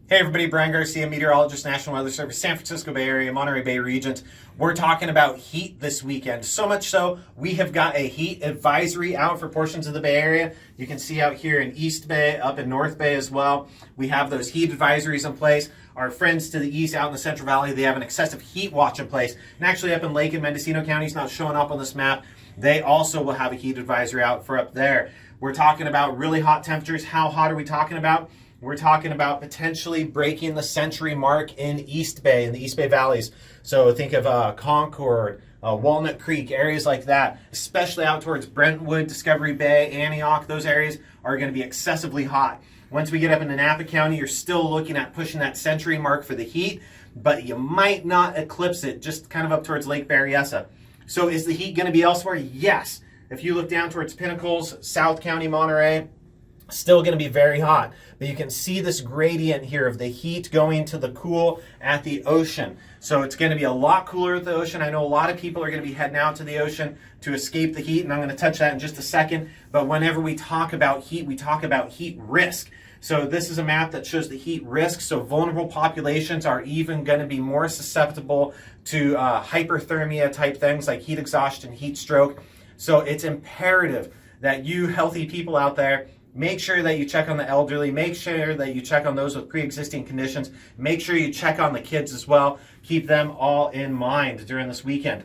Hey everybody, Brian Garcia, meteorologist, National Weather Service, San Francisco Bay Area, Monterey Bay regions. We're talking about heat this weekend. So much so, we have got a heat advisory out for portions of the Bay Area. You can see out here in East Bay, up in North Bay as well. We have those heat advisories in place. Our friends to the east out in the Central Valley, they have an excessive heat watch in place. And actually up in Lake and Mendocino counties, not showing up on this map, they also will have a heat advisory out for up there. We're talking about really hot temperatures. How hot are we talking about? We're talking about potentially breaking the century mark in East Bay, in the East Bay valleys. So think of Concord, Walnut Creek, areas like that, especially out towards Brentwood, Discovery Bay, Antioch. Those areas are going to be excessively hot. Once we get up into Napa County, you're still looking at pushing that century mark for the heat, but you might not eclipse it, just kind of up towards Lake Berryessa. So is the heat going to be elsewhere? Yes. If you look down towards Pinnacles, South County, Monterey, still going to be very hot, but you can see this gradient here of the heat going to the cool at the ocean. So it's going to be a lot cooler at the ocean. I know a lot of people are going to be heading out to the ocean to escape the heat, and I'm going to touch that in just a second. But whenever we talk about heat, we talk about heat risk. So this is a map that shows the heat risk. So vulnerable populations are even going to be more susceptible to hyperthermia type things like heat exhaustion, heat stroke. So it's imperative that you healthy people out there make sure that you check on the elderly. Make sure that you check on those with pre-existing conditions. Make sure you check on the kids as well. Keep them all in mind during this weekend,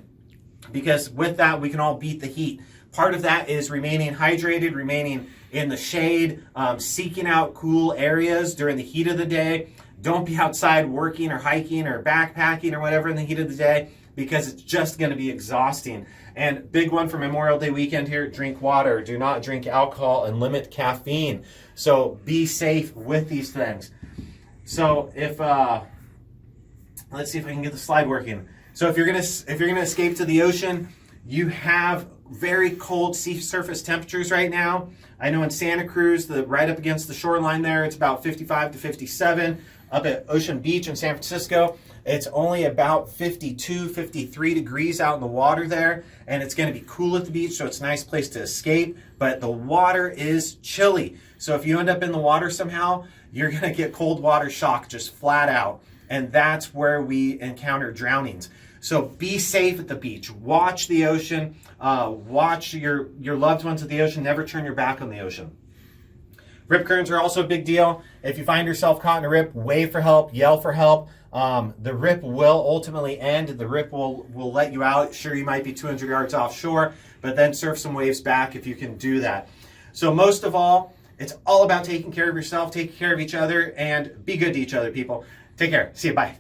because with that, we can all beat the heat. Part of that is remaining hydrated, remaining in the shade, seeking out cool areas during the heat of the day. Don't be outside working or hiking or backpacking or whatever in the heat of the day, because it's just going to be exhausting. And big one for Memorial Day weekend here, drink water. Do not drink alcohol and limit caffeine. So be safe with these things. So if, let's see if I can get the slide working. So if you're gonna escape to the ocean, you have very cold sea surface temperatures right now. I know in Santa Cruz, right up against the shoreline there, it's about 55 to 57. Up at Ocean Beach in San Francisco, it's only about 52, 53 degrees out in the water there, and it's going to be cool at the beach, so it's a nice place to escape, but the water is chilly. So if you end up in the water somehow, you're going to get cold water shock just flat out, and that's where we encounter drownings. So be safe at the beach. Watch the ocean. Watch your loved ones at the ocean. Never turn your back on the ocean. Rip currents are also a big deal. If you find yourself caught in a rip, wave for help, yell for help. The rip will ultimately end. The rip will let you out. Sure, you might be 200 yards offshore, but then surf some waves back if you can do that. So most of all, it's all about taking care of yourself, taking care of each other, and be good to each other, people. Take care. See you. Bye.